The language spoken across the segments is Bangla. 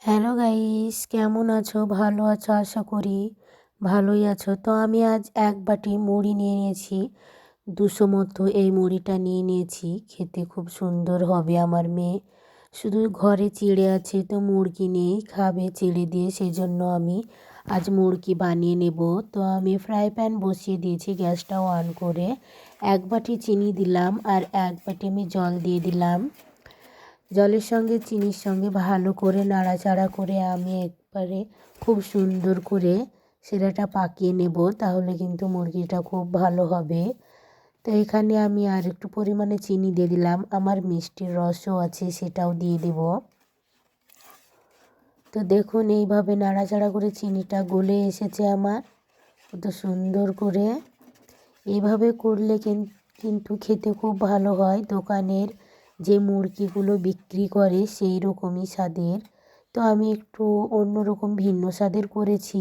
হ্যালো গাইস, কেমন আছো? ভালো আছো আশা করি। ভালোই আছো। তো আমি আজ এক বাটি মুড়ি নিয়ে নিয়েছি, 200 মতো এই মুড়িটা নিয়ে নিয়েছি। খেতে খুব সুন্দর হবে। আমার মেয়ে শুধু ঘরে চিড়ে আছে, তো মুড়কি নিয়েই খাবে চিড়ে দিয়ে, সেই জন্য আমি আজ মুড়কি বানিয়ে নেব। তো আমি ফ্রাই প্যান বসিয়ে দিয়েছি, গ্যাসটাও অন করে। এক বাটি চিনি দিলাম আর এক বাটি আমি জল দিয়ে দিলাম। জলের সঙ্গে চিনির সঙ্গে ভালো করে নাড়াচাড়া করে আমি একবারে খুব সুন্দর করে সেরাটা পাকিয়ে নেব, তাহলে কিন্তু মুরগিটা খুব ভালো হবে। তো এখানে আমি আর একটু পরিমাণে চিনি দিয়ে দিলাম, আমার মিষ্টির রসও আছে, সেটাও দিয়ে দেব। তো দেখুন এইভাবে নাড়াচাড়া করে চিনিটা গলে এসেছে আমার কত সুন্দর করে। এইভাবে করলে কিন্তু খেতে খুব ভালো হয়। দোকানের যে মুরগিগুলো বিক্রি করে সেই রকমই স্বাদের, তো আমি একটু অন্যরকম ভিন্ন স্বাদের করেছি।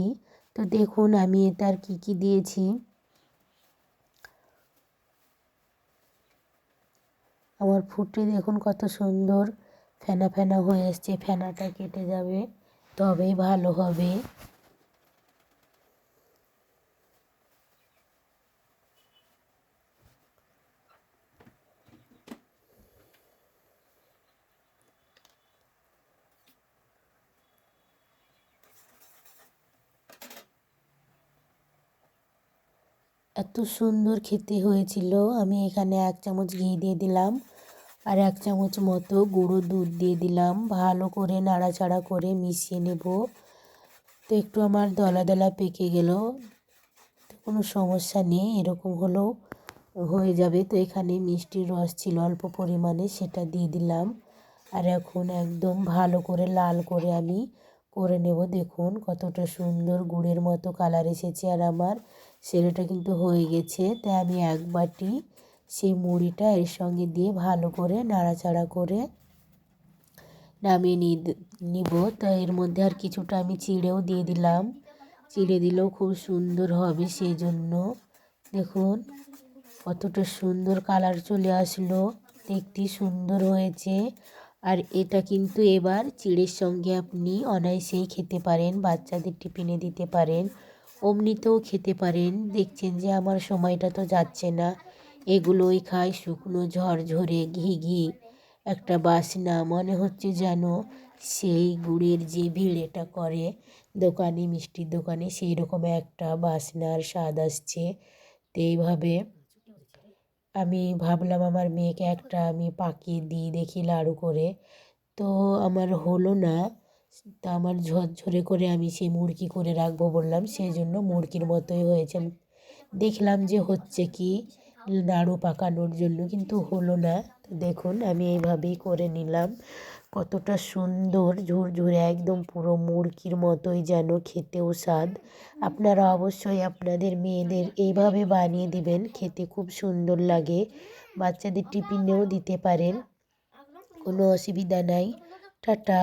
তো দেখুন আমি এতে আর কী কী দিয়েছি। আমার ফুটে দেখুন কত সুন্দর ফেনা ফেনা হয়ে এসছে। ফেনাটা কেটে যাবে তবেই ভালো হবে। এত সুন্দর খেতে হয়েছিল। আমি এখানে 1 চামচ ঘি দিয়ে দিলাম আর 1 চামচ মতো গুঁড়ো দুধ দিয়ে দিলাম। ভালো করে নাড়াচাড়া করে মিশিয়ে নেব। তো একটু আমার দলা দলা পেকে গেল, তো কোনো সমস্যা নেই, এরকম হলেও হয়ে যাবে। তো এখানে মিষ্টির রস ছিল অল্প পরিমাণে, সেটা দিয়ে দিলাম। আর এখন একদম ভালো করে লাল করে আমি করে নেব। দেখুন কতটা সুন্দর গুড়ের মতো কালার এসেছে আর আমার সেরাটা কিন্তু হয়ে গেছে। তাই আমি এক বাটি সেই মুড়িটা এর সঙ্গে দিয়ে ভালো করে নাড়াচাড়া করে নামিয়ে নিব। তো এর মধ্যে আর কিছুটা আমি চিড়েও দিয়ে দিলাম, চিড়ে দিলেও খুব সুন্দর হবে। সেই জন্য দেখুন কতটা সুন্দর কালার চলে আসলো, দেখতে সুন্দর হয়েছে। আর এটা কিন্তু এবার চিড়ের সঙ্গে আপনি অনায়াসেই খেতে পারেন, বাচ্চাদের টিফিনে দিতে পারেন, অমনিতেও খেতে পারেন। দেখছেন যে আমার সময়টা তো যাচ্ছে না, এগুলোই খাই শুকনো ঝরঝরে ঘি ঘি একটা বাসনা, মনে হচ্ছে যেন সেই গুড়ের যে ভিড়েটা করে দোকানে, মিষ্টির দোকানে, সেই রকম একটা বাসনার স্বাদ আসছে। তো এইভাবে আমি ভাবলাম আমার মেয়েকে একটা আমি পাকিয়ে দিই দেখি লাড়ু করে। তো আমার হলো না, তা আমার ঝরঝরে করে আমি সেই মুড়কি করে রাখবো বললাম, সেই জন্য মুড়কির মতোই হয়েছে। দেখলাম যে হচ্ছে কি নাড়ু পাকানোর জন্য, কিন্তু হলো না। তো দেখুন আমি এইভাবেই করে নিলাম। কতটা সুন্দর ঝুরঝুরে একদম পুরো মুড়কির মতোই যেন খেতেও স্বাদ। আপনারা অবশ্যই আপনাদের মেয়েদের এইভাবে বানিয়ে দিবেন, খেতে খুব সুন্দর লাগে। বাচ্চাদের টিফিনেও দিতে পারেন, কোনো অসুবিধা নাই। টাটা।